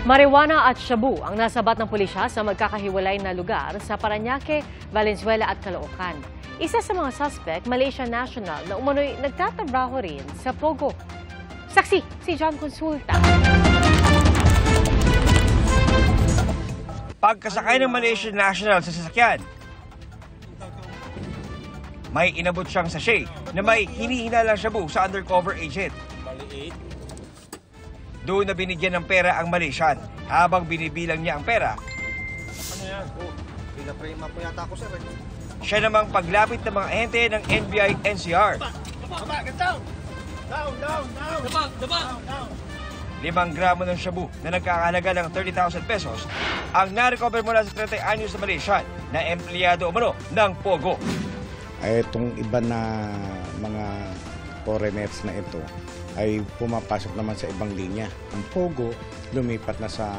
Marijuana at shabu ang nasabat ng pulisya sa magkakahiwalay na lugar sa Parañaque, Valenzuela at Caloocan. Isa sa mga suspect, Malaysian national na umano'y nagtatrabaho rin sa Pogo. Saksi, si John Consulta. Pagkasakay ng Malaysian national sa sasakyan, may inabot siyang sachet na may hinihinalang shabu sa undercover agent. Doon na binigyan ng pera ang Malaysian. Habang binibilang niya ang pera, Ano yan? Oh, pinaprema po yata ako, sir. siya namang paglapit ng mga ahente ng NBI NCR. Baba, get down! Down! 5 gramo ng shabu na nagkakahalaga ng 30,000 pesos ang narecover mula sa 30 anyos na Malaysian na empleyado umano ng Pogo. Ay itong iba na mga foreigners na ito ay pumapasok naman sa ibang linya. Ang Pogo lumipat na sa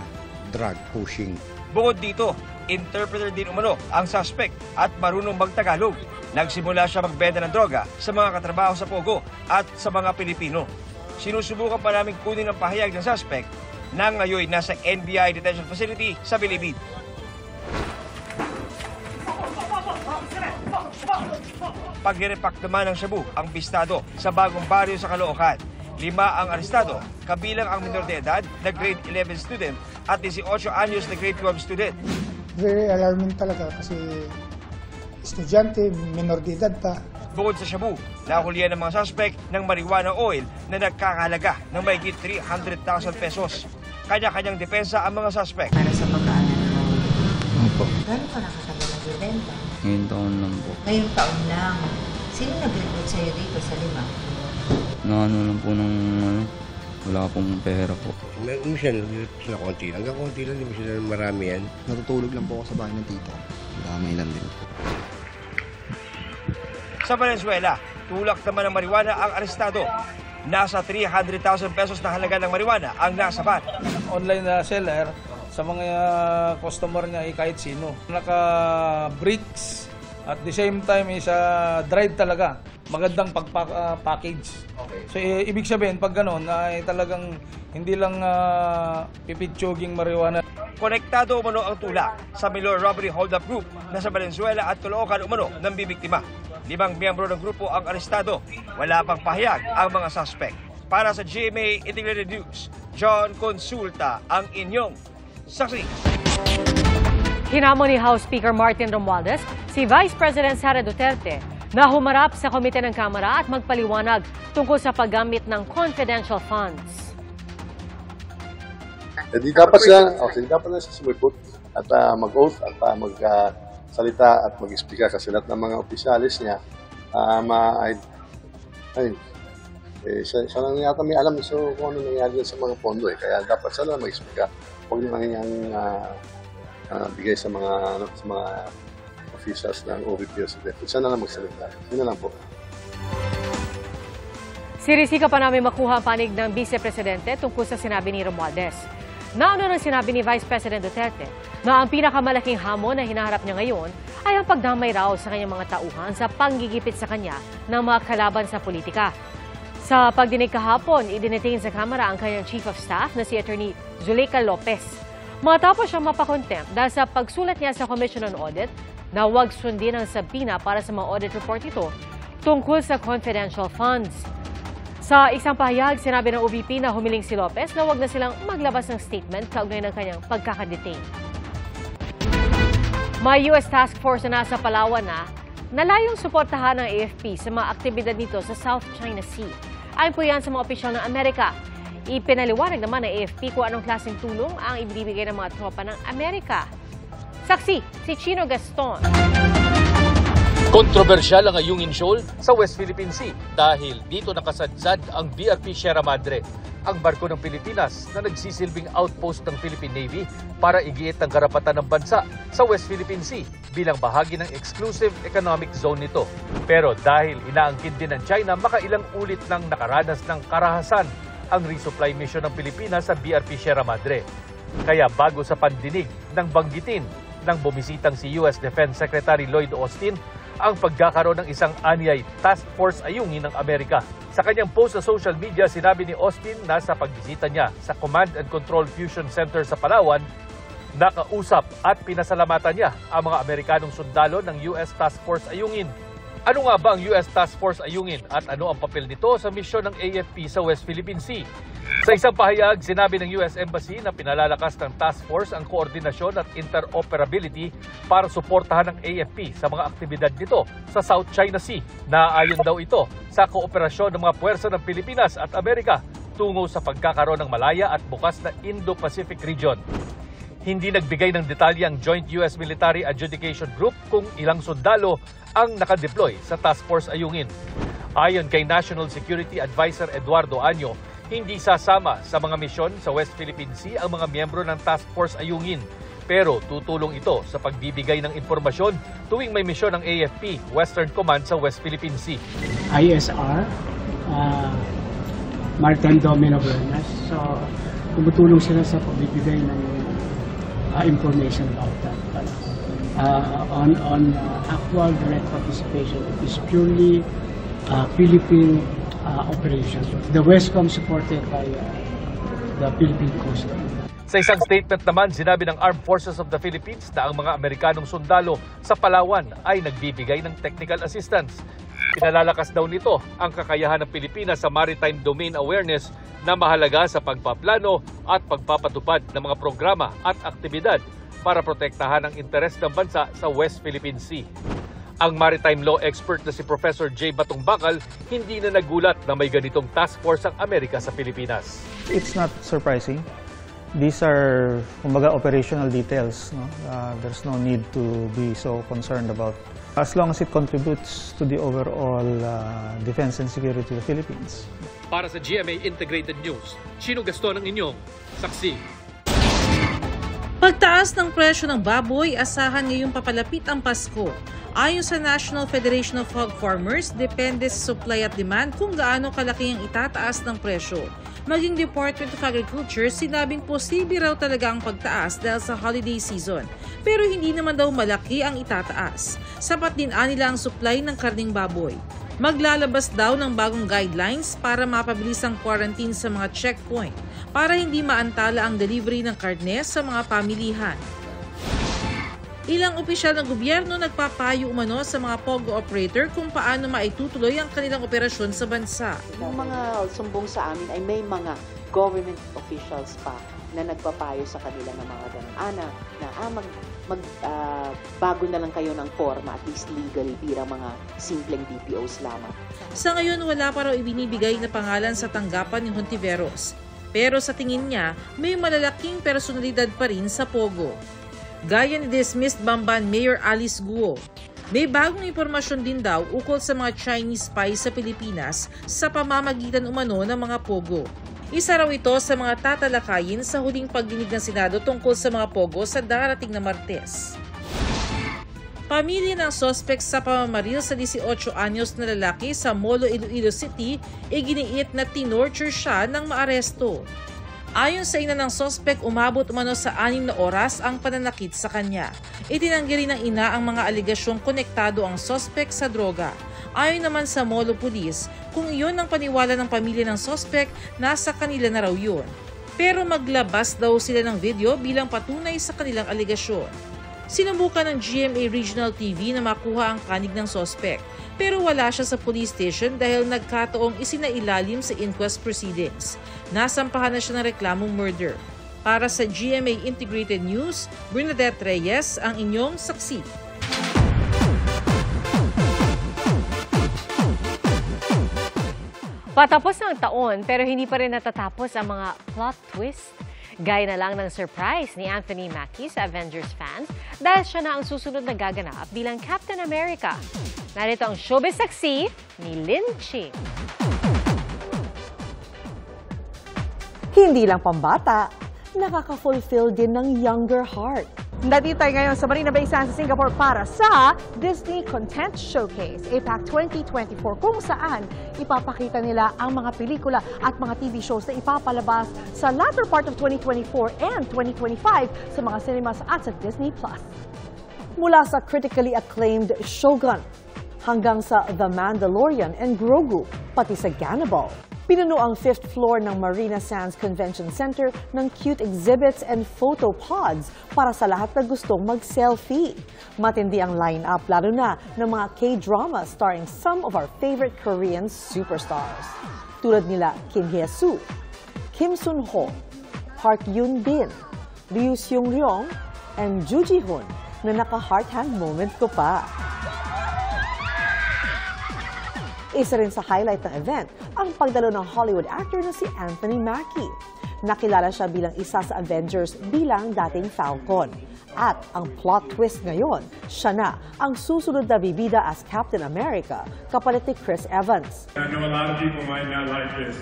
drug pushing. Bukod dito, interpreter din umano ang suspect at marunong magtagalog. Nagsimula siya magbenta ng droga sa mga katrabaho sa Pogo at sa mga Pilipino. Sinusubukan pa namin kunin ang pahayag ng suspect na ngayon nasa NBI detention facility sa Bilibid. Pag-repack naman ng shabu ang bistado sa bagong baryo sa Caloocan. 5 ang arestado, kabilang ang minor de edad na grade 11 student at 18 anyos na grade 12 student. Very alarming talaga kasi estudyante, minor de edad pa. Bukod sa shabu, nahulihan ng mga suspect ng marijuana oil na nagkakahalaga ng mahigit 300,000 pesos. Kanya-kanyang depensa ang mga suspect. Para sa pagkaanan mo. Opo. Gano'n ka nakatagal nagbibenta? Ngayong taon lang po. Ngayong taon lang. Sino nag-recruit sa'yo dito sa 5? Naano lang po nung wala pong pera po. Minsan, sila konti lang. Hanggang konti lang, hindi mo sila marami yan. Natutulog lang po ako sa bahay ng tito. Dami lang din po. Sa Valenzuela, tulak naman ng marijuana ang arestado. Nasa 300,000 pesos na halaga ng marijuana ang nasabat. Online na seller, sa mga customer niya ay kahit sino. Naka-bricks at the same time is dried talaga. Magandang pag-package. Okay. So ibig sabihin pag gano'n ay talagang hindi lang pipitsuging marijuana. Konektado umano ang tula sa Milor Robbery Hold-Up Group na sa Valenzuela at Caloocan umano ng bibiktima. 5 miyembro ng grupo ang arestado. Wala pang pahayag ang mga suspect. Para sa GMA Integrated News, John Consulta ang inyong saksi. Hinamon ni House Speaker Martin Romualdez si Vice President Sara Duterte na humarap sa komite ng Kamara at magpaliwanag tungkol sa paggamit ng confidential funds. Hindi dapat siya sumipot at mag-oath at magsalita at mag-explica kasi lahat ng mga opisyalis niya siya lang yata may alam so kung ano nangyari sa mga pondo kaya dapat siya lang mag-explica. Huwag niya niyang bigay sa mga officials ng OVP o sa DepEd. Siya na lang magsalita. Yun na lang po. Sirisika pa namin makuha ang panig ng Vice Presidente tungkol sa sinabi ni Romualdez. Nauna nang sinabi ni Vice President Duterte na ang pinakamalaking hamon na hinaharap niya ngayon ay ang pagdamay raw sa kanyang mga tauhan sa panggigipit sa kanya ng mga kalaban sa politika. Sa pagdinig kahapon, idinetain sa Kamara ang kanyang Chief of Staff na si Attorney Zuleika Lopez. Matapos siyang mapakontempt dahil sa pagsulat niya sa Commission on Audit na huwag sundin ang sabina para sa mga audit report ito tungkol sa confidential funds. Sa isang pahayag, sinabi ng OVP na humiling si Lopez na huwag na silang maglabas ng statement kaugnay ng kanyang pagkakadetain. May US Task Force na nasa Palawan na nalayong suportahan ng AFP sa mga aktibidad nito sa South China Sea. Ayon po yan sa mga opisyal ng Amerika. Ipinaliwanag naman ng AFP kung anong klaseng tulong ang ibibigay ng mga tropa ng Amerika. Saksi, si Chino Gaston. Kontrobersyal ang Ayungin Shoal sa West Philippine Sea dahil dito nakasadsad ang BRP Sierra Madre, ang barko ng Pilipinas na nagsisilbing outpost ng Philippine Navy para igiit ang karapatan ng bansa sa West Philippine Sea bilang bahagi ng exclusive economic zone nito. Pero dahil inaangkin din ng China, makailang ulit nang nakaranas ng karahasan ang resupply mission ng Pilipinas sa BRP Sierra Madre. Kaya bago sa pandinig ng banggitin ng bumisitang si US Defense Secretary Lloyd Austin, ang pagkakaroon ng isang anyay task force ayungin ng Amerika. Sa kanyang post sa social media, sinabi ni Austin na sa pagbisita niya sa Command and Control Fusion Center sa Palawan, nakausap at pinasalamatan niya ang mga Amerikanong sundalo ng US Task Force ayungin. Ano nga ba ang US Task Force ayungin at ano ang papel nito sa misyon ng AFP sa West Philippine Sea? Sa isang pahayag, sinabi ng US Embassy na pinalalakas ng task force ang koordinasyon at interoperability para suportahan ng AFP sa mga aktibidad nito sa South China Sea. Naaayon daw ito sa kooperasyon ng mga puwersa ng Pilipinas at Amerika tungo sa pagkakaroon ng malaya at bukas na Indo-Pacific region. Hindi nagbigay ng detalye ang Joint US Military Adjudication Group kung ilang sundalo ang nakadeploy sa task force ayungin. Ayon kay National Security Advisor Eduardo Año, hindi sasama sa mga misyon sa West Philippine Sea ang mga miyembro ng task force ayungin. Pero tutulong ito sa pagbibigay ng impormasyon tuwing may misyon ng AFP Western Command sa West Philippine Sea. ISR, Maritime Domain Awareness. So, tumutulong sila sa pagbibigay ng information about that. But on actual direct participation, it is purely Philippine operation. The Westcom supported by the Philippine Coast Guard. Sa isang statement naman, sinabi ng Armed Forces of the Philippines na ang mga Amerikanong sundalo sa Palawan ay nagbibigay ng technical assistance. Pinalalakas daw nito ang kakayahan ng Pilipinas sa maritime domain awareness na mahalaga sa pagpaplano at pagpapatupad ng mga programa at aktibidad para protektahan ang interes ng bansa sa West Philippine Sea. Ang maritime law expert na si Professor J. Batungbakal hindi na nagulat na may ganitong task force ang Amerika sa Pilipinas. It's not surprising. These are, kumbaga, operational details. No? There's no need to be so concerned about. As long as it contributes to the overall defense and security of the Philippines. Para sa GMA Integrated News, Chino Gaston ang inyong saksi. Pagtaas ng presyo ng baboy, asahan ngayong papalapit ang Pasko. Ayon sa National Federation of Hog Farmers, depende sa supply at demand kung gaano kalaki ang itataas ng presyo. Maging Department of Agriculture, sinabing posible raw talaga ang pagtaas dahil sa holiday season. Pero hindi naman daw malaki ang itataas. Sapat din nila ang supply ng karning baboy. Maglalabas daw ng bagong guidelines para mapabilis ang quarantine sa mga checkpoint para hindi maantala ang delivery ng karne sa mga pamilihan. Ilang opisyal ng gobyerno nagpapayo umano sa mga POGO operator kung paano maitutuloy ang kanilang operasyon sa bansa. Yung mga sumbong sa amin ay may mga government officials pa na nagpapayo sa kanila ng mga ganun. Bago na lang kayo ng forma, at least legally, bilang mga simpleng BPOs lamang. Sa ngayon, wala pa raw ibinibigay na pangalan sa tanggapan ni Hontiveros. Pero sa tingin niya, may malalaking personalidad pa rin sa POGO. Gaya ni dismissed Bamban Mayor Alice Guo. May bagong impormasyon din daw ukol sa mga Chinese spies sa Pilipinas sa pamamagitan umano ng mga POGO. Isa raw ito sa mga tatalakayin sa huling pagdinig ng Senado tungkol sa mga POGO sa darating na Martes. Pamilya ng suspect sa pamamaril sa 18 anyos na lalaki sa Molo, Iloilo City, iginiit na tinorture siya ng maaresto. Ayon sa ina ng suspect, umabot umano sa 6 na oras ang pananakit sa kanya. Itinanggi rin ng ina ang mga aligasyong konektado ang suspect sa droga. Ayon naman sa Molo Police, kung iyon ang paniwala ng pamilya ng suspect, nasa kanila na raw yun. Pero maglabas daw sila ng video bilang patunay sa kanilang aligasyon. Sinubukan ng GMA Regional TV na makuha ang kanig ng suspect, pero wala siya sa police station dahil nagkataong isinailalim sa inquest proceedings. Nasampahan na siya ng reklamong murder. Para sa GMA Integrated News, Bernadette Reyes ang inyong saksi. Patapos ng taon pero hindi pa rin natatapos ang mga plot twist. Gaya na lang ng surprise ni Anthony Mackie sa Avengers fans dahil siya na ang susunod na gaganap bilang Captain America. Narito ang showbiz saksi ni Lin Ching. Hindi lang pambata, nakaka-fulfill din ng younger heart. Nandito tayo ngayon sa Marina Bay Sands, Singapore para sa Disney Content Showcase APAC 2024 kung saan ipapakita nila ang mga pelikula at mga TV shows na ipapalabas sa latter part of 2024 and 2025 sa mga cinemas at sa Disney+. Mula sa critically acclaimed Shogun, hanggang sa The Mandalorian and Grogu, pati sa Ganabal. Pinuno ang 5th floor ng Marina Sands Convention Center ng cute exhibits and photo pods para sa lahat na gustong mag-selfie. Matindi ang line-up lalo na ng mga K-drama starring some of our favorite Korean superstars. Tulad nila Kim Hye-soo, Kim Sun-ho, Park Yoon-bin, Ryu Seung-ryong, and Joo Ji-hoon na naka-heart hand moment ko pa. Isa rin sa highlight ng event ang pagdalo ng Hollywood actor na si Anthony Mackie. Nakilala siya bilang isa sa Avengers bilang dating Falcon. At ang plot twist ngayon, siya na ang susunod na bibida as Captain America kapalit ni Chris Evans. I know a lot of people might not like this.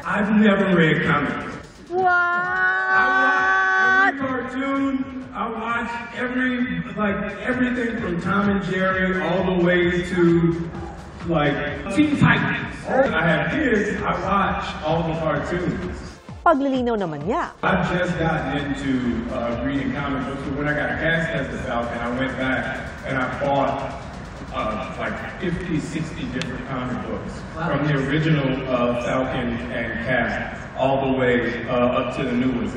I've never read comics. What? I watch every cartoon. I watch everything from Tom and Jerry all the way to Teen Titans. I have kids, I watch all the cartoons. Paglilinaw naman niya. I've just gotten into reading comic books, but when I got cast as the Falcon, I went back and I bought 50, 60 different comic books from the original Falcon and cast all the way up to the new ones.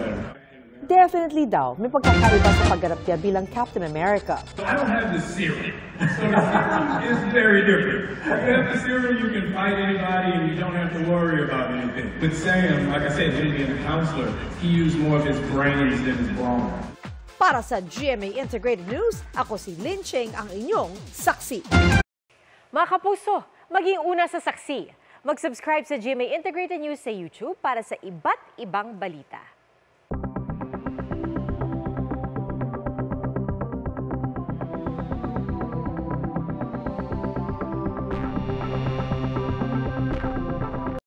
Definitely daw, may pagkakaiba sa pagganap niya bilang Captain America. I don't have the serum, so the serum is very different. If you have the serum, you can fight anybody and you don't have to worry about anything. With Sam, like I said, him being a counselor, he used more of his brains than his brawn. Para sa GMA Integrated News, ako si Lin Cheng, ang inyong saksi. Mga kapuso, maging una sa saksi. Mag-subscribe sa GMA Integrated News sa YouTube para sa iba't ibang balita.